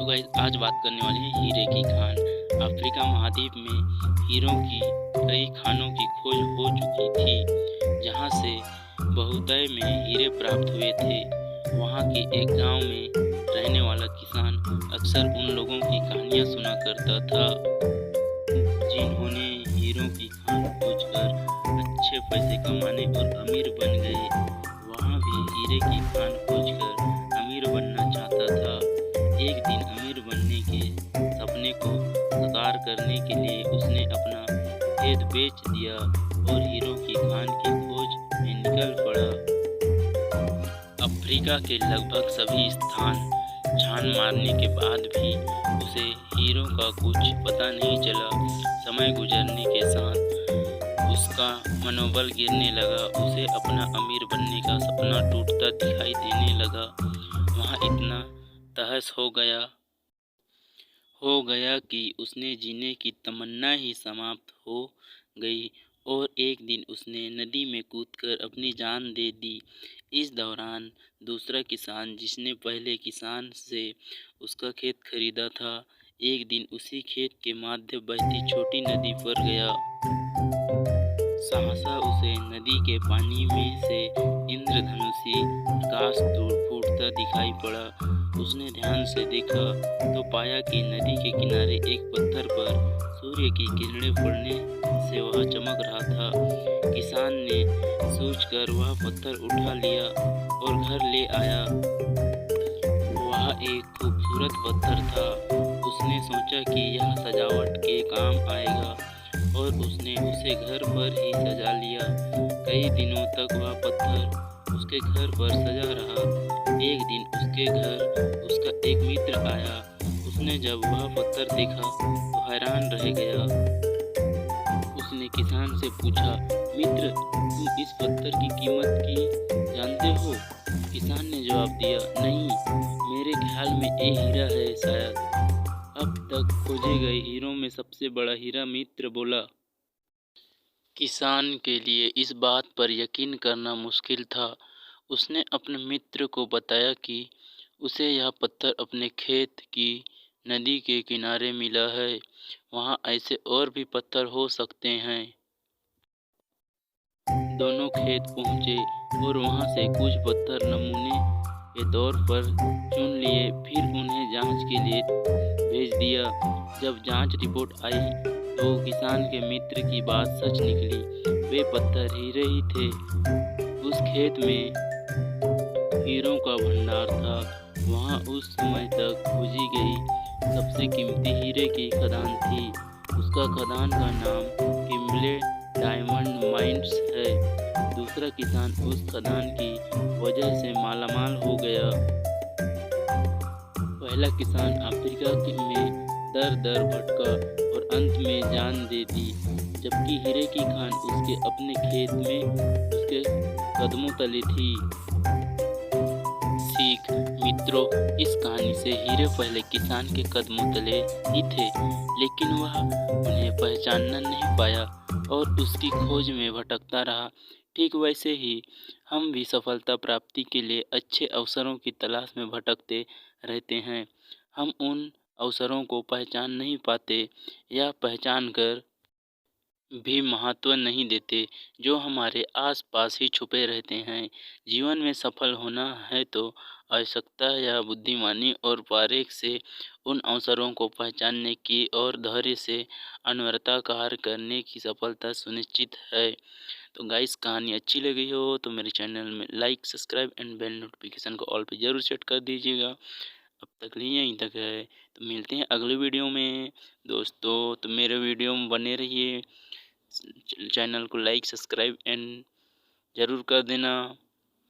तो गाइस आज बात करने वाले हैं हीरे की खान। अफ्रीका महाद्वीप में हीरों की कई खानों की खोज हो चुकी थी, जहां से बहुतय में हीरे प्राप्त हुए थे। वहां के एक गांव में रहने वाला किसान अक्सर उन लोगों की कहानियां सुना करता था जिन्होंने हीरों की खान खोजकर अच्छे पैसे कमाने और अमीर बन गए। वहाँ भी हीरे की खान खोजकर अमीर बनना चाहता था। एक दिन अमीर बनने के सपने को साकार करने के लिए उसने अपना खेत बेच दिया और हीरो की खान की खोज में निकल पड़ा। अफ्रीका के लगभग सभी स्थान छान मारने के बाद भी उसे हीरो का कुछ पता नहीं चला। समय गुजरने के साथ उसका मनोबल गिरने लगा। उसे अपना अमीर बनने का सपना टूटता दिखाई देने लगा। वहाँ इतना तहस हो गया कि उसने जीने की तमन्ना ही समाप्त हो गई और एक दिन उसने नदी में कूदकर अपनी जान दे दी। इस दौरान दूसरा किसान, जिसने पहले किसान से उसका खेत खरीदा था, एक दिन उसी खेत के माध्य बहती छोटी नदी पर गया। सहसा उसे नदी के पानी में से इंद्रधनुषी प्रकाश फूटता दिखाई पड़ा। उसने ध्यान से देखा तो पाया कि नदी के किनारे एक पत्थर पर सूर्य की किरणें पड़ने से वह चमक रहा था। किसान ने सोचकर वह पत्थर उठा लिया और घर ले आया। वह एक खूबसूरत पत्थर था। उसने सोचा कि यह सजावट के काम आएगा और उसने उसे घर पर ही सजा लिया। कई दिनों तक वह पत्थर उसके घर पर सजा रहा। एक दिन उसके घर उसका एक मित्र आया। उसने जब वह पत्थर देखा तो हैरान रह गया। उसने किसान से पूछा, मित्र, तुम इस पत्थर की कीमत की जानते हो? किसान ने जवाब दिया, नहीं, मेरे ख्याल में ये हीरा है शायद। अब तक खोजे गए हीरों में सबसे बड़ा हीरा, मित्र बोला। किसान के लिए इस बात पर यकीन करना मुश्किल था। उसने अपने मित्र को बताया कि उसे यह पत्थर अपने खेत की नदी के किनारे मिला है। वहाँ ऐसे और भी पत्थर हो सकते हैं। दोनों खेत पहुँचे और वहाँ से कुछ पत्थर नमूने के तौर पर चुन लिए। फिर उन्हें जांच के लिए भेज दिया। जब जांच रिपोर्ट आई तो किसान के मित्र की बात सच निकली। वे पत्थर हीरे ही थे। उस खेत में हीरों का भंडार था। वहाँ उस समय तक खोजी गई सबसे कीमती हीरे की खदान थी। उसका खदान का नाम किम्बले डायमंड माइंस है। दूसरा किसान उस खदान की वजह से मालामाल हो गया। पहला किसान अफ्रीका में दर दर भटका और अंत में जान दे दी, जबकि हीरे की खान उसके अपने खेत में उसके कदमों तले थी। सीख, मित्रों, इस कहानी से हीरे पहले किसान के कदमों तले ही थे, लेकिन वह उन्हें पहचानना नहीं पाया और उसकी खोज में भटकता रहा। ठीक वैसे ही हम भी सफलता प्राप्ति के लिए अच्छे अवसरों की तलाश में भटकते रहते हैं। हम उन अवसरों को पहचान नहीं पाते या पहचान कर भी महत्व नहीं देते जो हमारे आसपास ही छुपे रहते हैं। जीवन में सफल होना है तो आवश्यकता या बुद्धिमानी और बारीक से उन अवसरों को पहचानने की और धैर्य से अनवरता कार्य करने की सफलता सुनिश्चित है। तो गाइस, कहानी अच्छी लगी हो तो मेरे चैनल में like, subscribe and bell notification को ऑल पे ज़रूर सेट कर दीजिएगा। अब तक लिए यहीं तक है, तो मिलते हैं अगले वीडियो में दोस्तों। तो मेरे वीडियो में बने रहिए। चैनल को लाइक, सब्सक्राइब एंड ज़रूर कर देना।